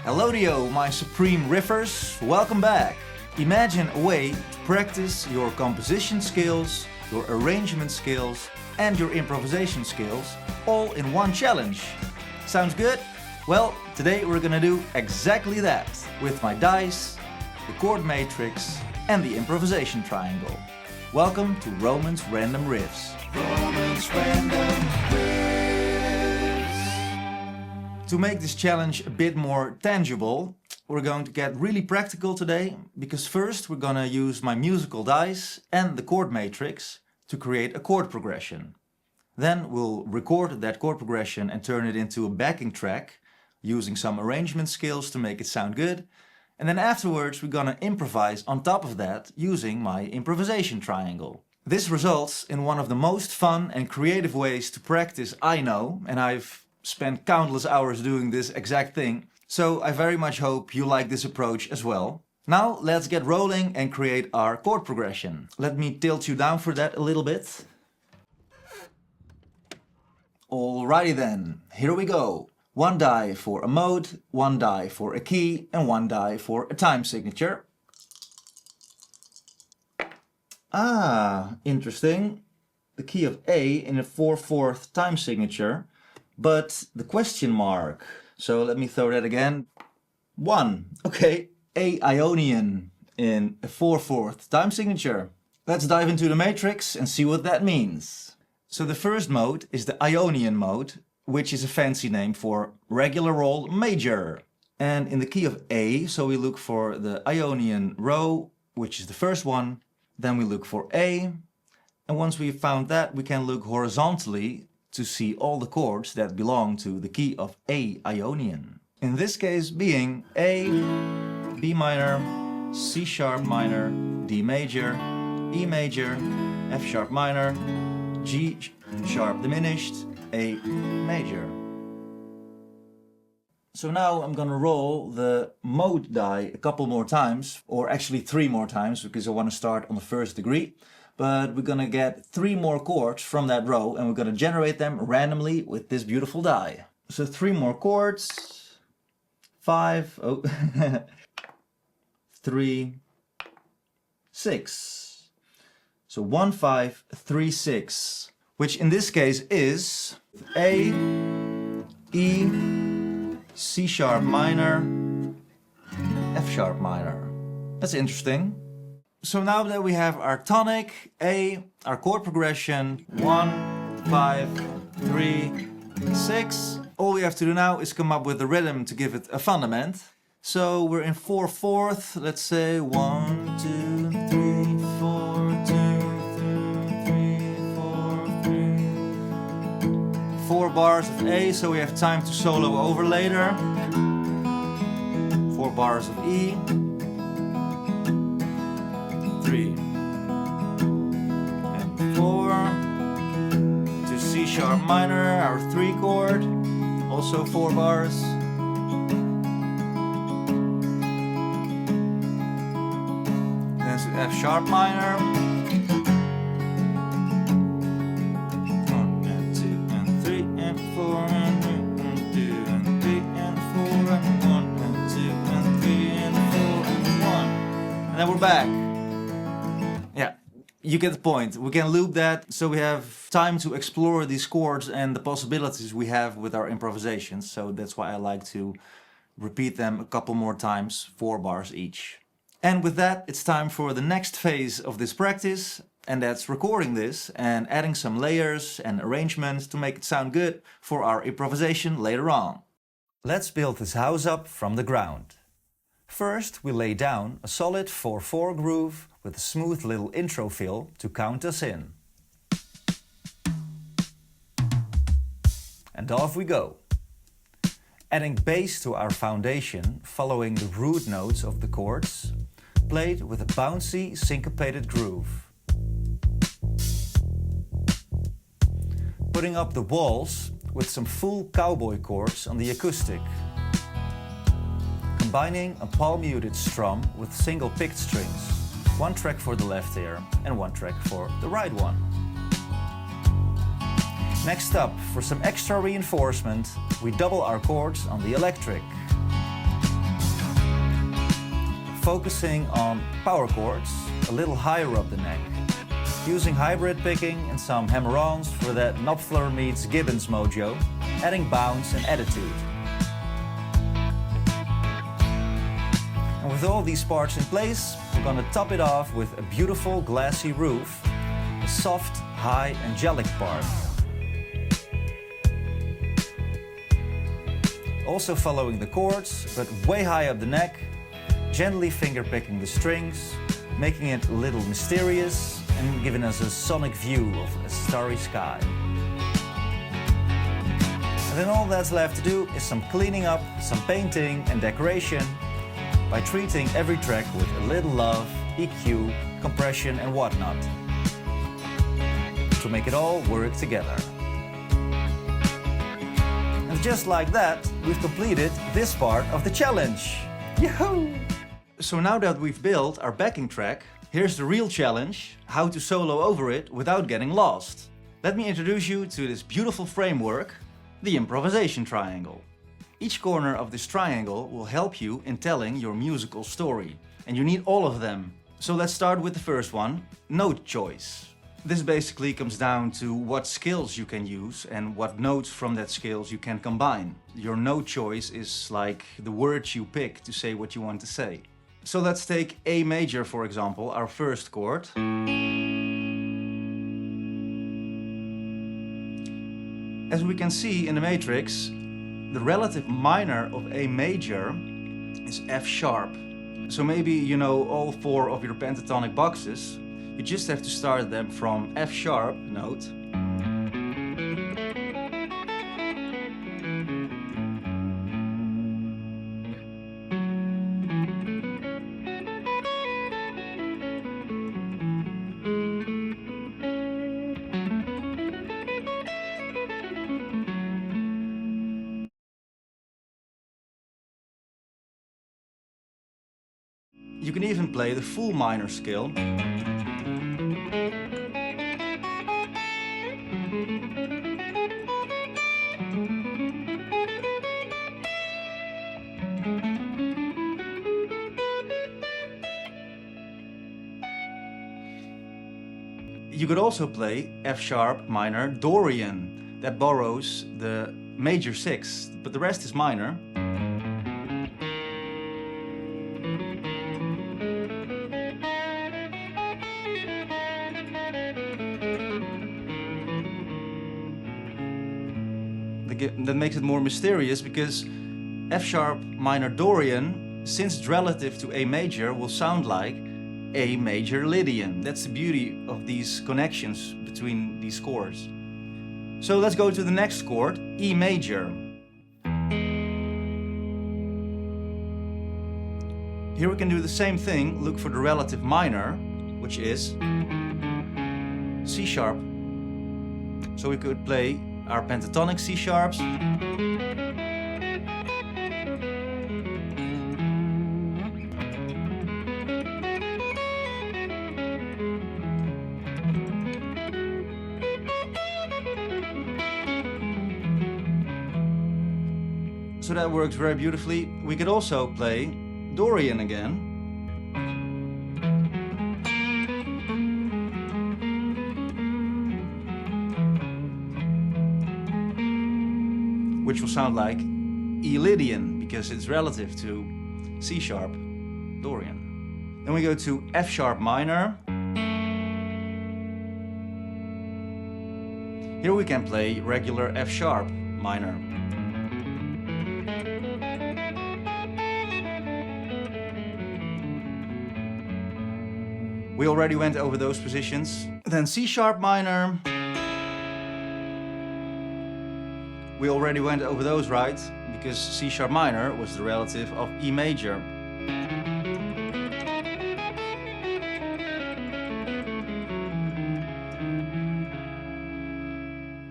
Hello, my supreme riffers, welcome back. Imagine a way to practice your composition skills, your arrangement skills, and your improvisation skills all in one challenge. Sounds good? Well, today we're gonna do exactly that with my dice, the chord matrix, and the improvisation triangle. Welcome to Romans Random Riffs. Romans Random Riffs. To make this challenge a bit more tangible, we're going to get really practical today, because first we're gonna use my musical dice and the chord matrix to create a chord progression. Then we'll record that chord progression and turn it into a backing track using some arrangement skills to make it sound good. And then afterwards we're gonna improvise on top of that using my improvisation triangle. This results in one of the most fun and creative ways to practice I know, and I've spent countless hours doing this exact thing, so I very much hope you like this approach as well. Now let's get rolling and create our chord progression. Let me tilt you down for that a little bit. Alrighty then, here we go. One die for a mode, one die for a key, and one die for a time signature. Ah, interesting. The key of A in a 4/4 time signature, but the question mark. So let me throw that again. 1. Okay, A Ionian in a 4/4 time signature. Let's dive into the matrix and see what that means. So the first mode is the Ionian mode, which is a fancy name for regular roll major. And in the key of A, so we look for the Ionian row, which is the first one. Then we look for A. And once we've found that, we can look horizontally to see all the chords that belong to the key of A Ionian. In this case being A, B minor, C sharp minor, D major, E major, F sharp minor, G sharp diminished, A major. So now I'm gonna roll the mode die a couple more times, or actually 3 more times, because I want to start on the first degree. But we're gonna get 3 more chords from that row, and we're gonna generate them randomly with this beautiful die. So 3 more chords. 5, 3, 6. So 1, 5, 3, 6, which in this case is A, E, C sharp minor, F sharp minor. That's interesting. So now that we have our tonic, A, our chord progression, 1, 5, 3, 6, all we have to do now is come up with the rhythm to give it a fundament. So we're in 4/4, let's say 1, 2, 3, 4, 2, 3, 4, 3. 4 bars of A, so we have time to solo over later. 4 bars of E. 3 and 4 to C sharp minor, our 3 chord, also 4 bars. Then to F sharp minor. 1 and 2 and 3 and 4 and 2 and 3 and 4 and 1 and 2 and 3 and 4 and 1. And then we're back. Yeah, you get the point. We can loop that so we have time to explore these chords and the possibilities we have with our improvisations. So that's why I like to repeat them a couple more times, 4 bars each. And with that, it's time for the next phase of this practice, and that's recording this and adding some layers and arrangements to make it sound good for our improvisation later on. Let's build this house up from the ground. First, we lay down a solid 4/4 groove with a smooth little intro fill to count us in. And off we go. Adding bass to our foundation, following the root notes of the chords, played with a bouncy, syncopated groove. Putting up the walls with some full cowboy chords on the acoustic. Combining a palm-muted strum with single picked strings, 1 track for the left ear and 1 track for the right one. Next up, for some extra reinforcement, we double our chords on the electric. focusing on power chords a little higher up the neck, using hybrid picking and some hammer-ons for that Knopfler meets Gibbons mojo, adding bounce and attitude. And with all these parts in place, we're gonna top it off with a beautiful glassy roof, a soft, high, angelic part. Also following the chords, but way high up the neck, gently finger-picking the strings, making it a little mysterious and giving us a sonic view of a starry sky. And then all that's left to do is some cleaning up, some painting and decoration by treating every track with a little love, EQ, compression and whatnot, to make it all work together. And just like that, we've completed this part of the challenge. Yahoo! So now that we've built our backing track, here's the real challenge: how to solo over it without getting lost. Let me introduce you to this beautiful framework, the improvisation triangle. Each corner of this triangle will help you in telling your musical story, and you need all of them. So let's start with the first one, note choice. This basically comes down to what scales you can use and what notes from that scales you can combine. Your note choice is like the words you pick to say what you want to say. So let's take A major, for example, our first chord. As we can see in the matrix, the relative minor of A major is F sharp. So maybe you know all four of your pentatonic boxes. You just have to start them from F sharp note. You can even play the full minor scale. You could also play F sharp minor Dorian. That borrows the major sixth, but the rest is minor. That makes it more mysterious because F sharp minor Dorian, since it's relative to A major, will sound like A major Lydian. That's the beauty of these connections between these chords. So let's go to the next chord, E major. Here we can do the same thing, look for the relative minor, which is C sharp. So we could play our pentatonic C sharps. So that works very beautifully. We could also play Dorian again. Which will sound like E Lydian because it's relative to C sharp Dorian. Then we go to F sharp minor. Here we can play regular F sharp minor. We already went over those positions. Then C sharp minor. We already went over those, right? Because C sharp minor was the relative of E major.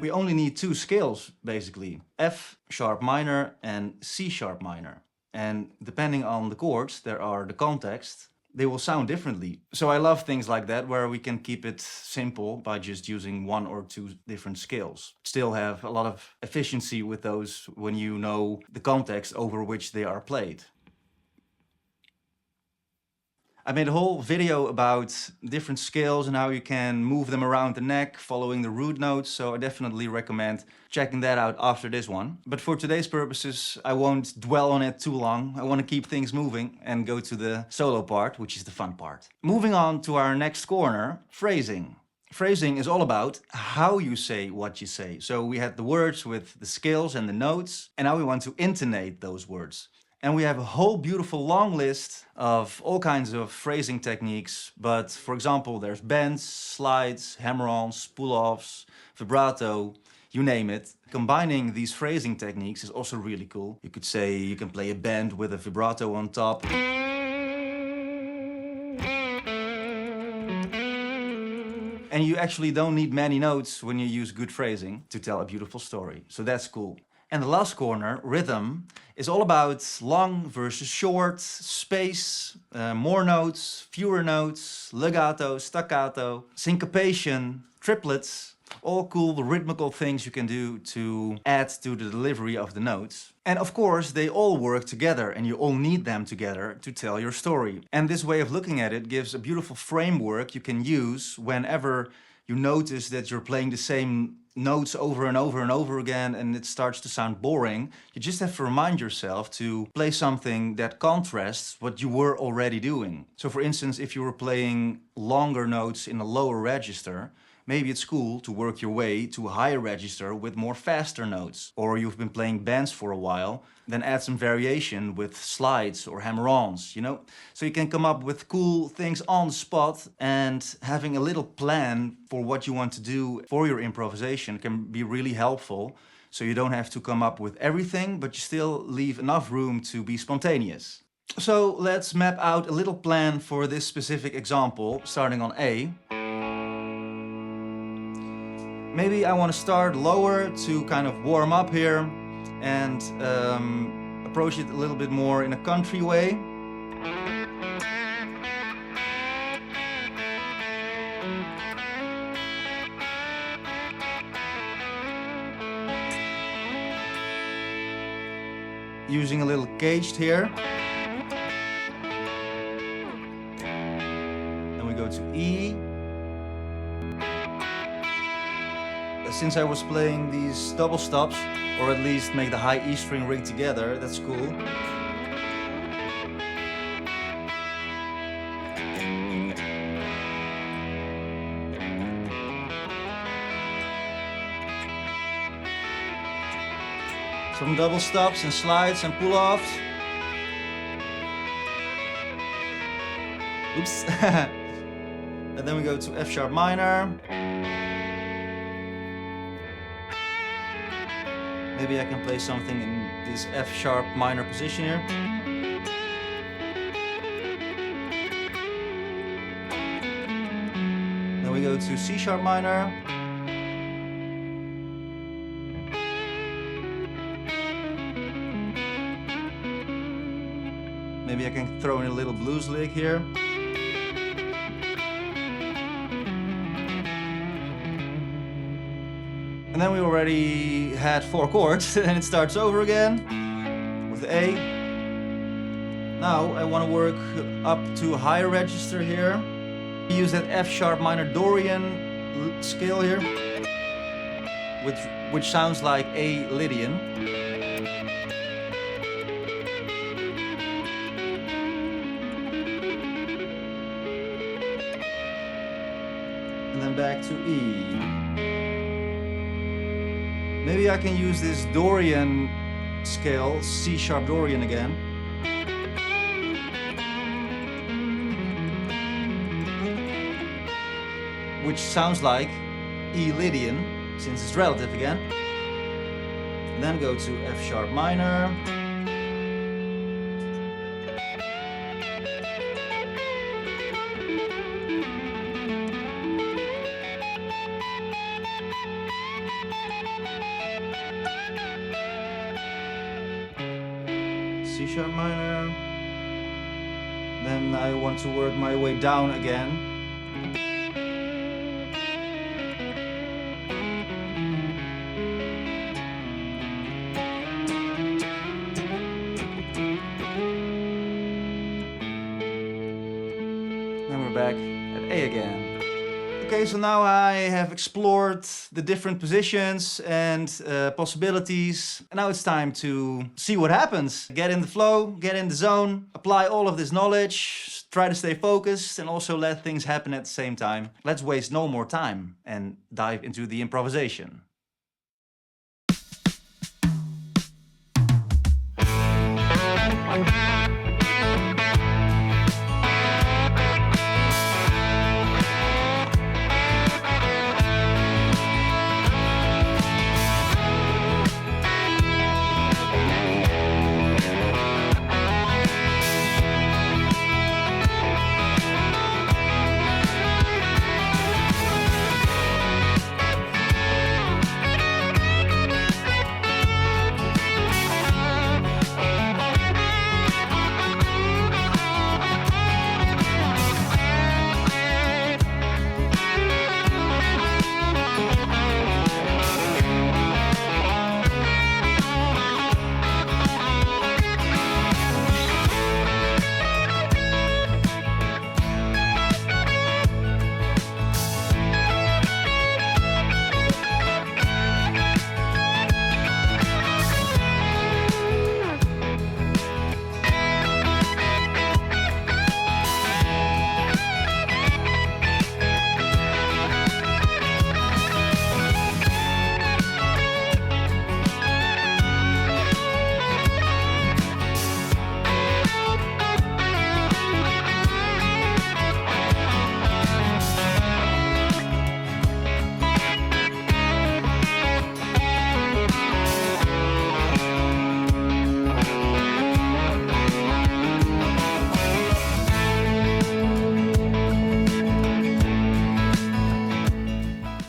We only need two scales, basically. F sharp minor and C sharp minor. And depending on the chords, there are the context, they will sound differently. So I love things like that, where we can keep it simple by just using one or two different scales. Still have a lot of efficiency with those when you know the context over which they are played. I made a whole video about different scales and how you can move them around the neck following the root notes, so I definitely recommend checking that out after this one. But for today's purposes, I won't dwell on it too long. I want to keep things moving and go to the solo part, which is the fun part. Moving on to our next corner, phrasing. Phrasing is all about how you say what you say. So we had the words with the scales and the notes, and now we want to intonate those words. And we have a whole beautiful long list of all kinds of phrasing techniques. But for example, there's bends, slides, hammer-ons, pull-offs, vibrato, you name it. Combining these phrasing techniques is also really cool. You could say you can play a bend with a vibrato on top. And you actually don't need many notes when you use good phrasing to tell a beautiful story. So that's cool. And the last corner, rhythm, is all about long versus short, space, more notes, fewer notes, legato, staccato, syncopation, triplets, all cool rhythmical things you can do to add to the delivery of the notes. And of course, they all work together and you all need them together to tell your story. And this way of looking at it gives a beautiful framework you can use whenever you notice that you're playing the same notes over and over and over again and it starts to sound boring. You just have to remind yourself to play something that contrasts what you were already doing. So for instance, if you were playing longer notes in a lower register, maybe it's cool to work your way to a higher register with more faster notes. Or you've been playing bends for a while, then add some variation with slides or hammer-ons, you know? So you can come up with cool things on the spot, and having a little plan for what you want to do for your improvisation can be really helpful. So you don't have to come up with everything, but you still leave enough room to be spontaneous. So let's map out a little plan for this specific example, starting on A. Maybe I want to start lower to kind of warm up here and approach it a little bit more in a country way. Using a little caged here. Then we go to E. Since I was playing these double stops, or at least make the high E string ring together, that's cool. Some double stops and slides and pull-offs. Oops. And then we go to F sharp minor. Maybe I can play something in this F sharp minor position here. Then we go to C sharp minor. Maybe I can throw in a little blues lick here. And then we already had 4 chords, and it starts over again with A. Now I want to work up to a higher register here. Use that F sharp minor Dorian scale here, which sounds like A Lydian. And then back to E. Maybe I can use this Dorian scale, C sharp Dorian again. Which sounds like E Lydian, since it's relative again. And then go to F sharp minor. C sharp minor. Then I want to work my way down again. Then we're back at A again. Okay, so now I have explored the different positions and possibilities. And now it's time to see what happens. Get in the flow, get in the zone, apply all of this knowledge, try to stay focused, and also let things happen at the same time. Let's waste no more time and dive into the improvisation.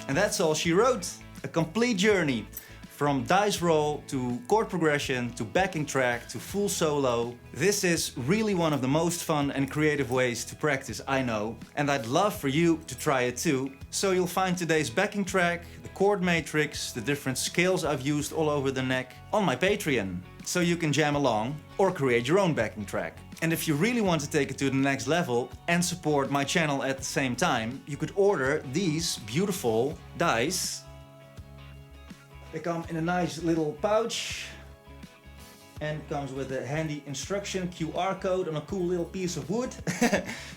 And that's all she wrote. A complete journey from dice roll to chord progression to backing track to full solo. This is really one of the most fun and creative ways to practice, I know. And I'd love for you to try it too. So you'll find today's backing track, the chord matrix, the different scales I've used all over the neck on my Patreon. So you can jam along or create your own backing track. And if you really want to take it to the next level and support my channel at the same time, you could order these beautiful dice. They come in a nice little pouch and comes with a handy instruction QR code on a cool little piece of wood.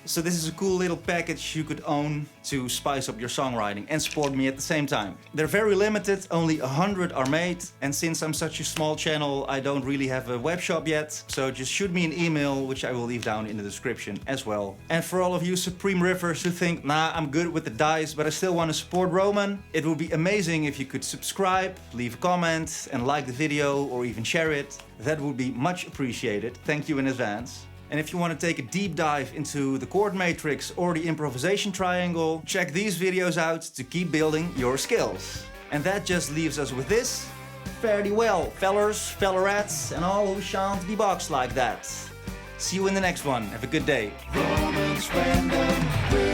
So this is a cool little package you could own to spice up your songwriting and support me at the same time. They're very limited, only 100 are made, and since I'm such a small channel, I don't really have a web shop yet, so just shoot me an email, which I will leave down in the description as well. And for all of you Supreme Riffers who think, nah, I'm good with the dice, but I still want to support Roman, it would be amazing if you could subscribe, leave a comment, and like the video, or even share it. That would be much appreciated. Thank you in advance. And if you want to take a deep dive into the chord matrix or the improvisation triangle, check these videos out to keep building your skills. And that just leaves us with this. Fare thee well, fellers, fellerettes, and all who shan't be boxed like that. See you in the next one. Have a good day. Romans Random Riffs.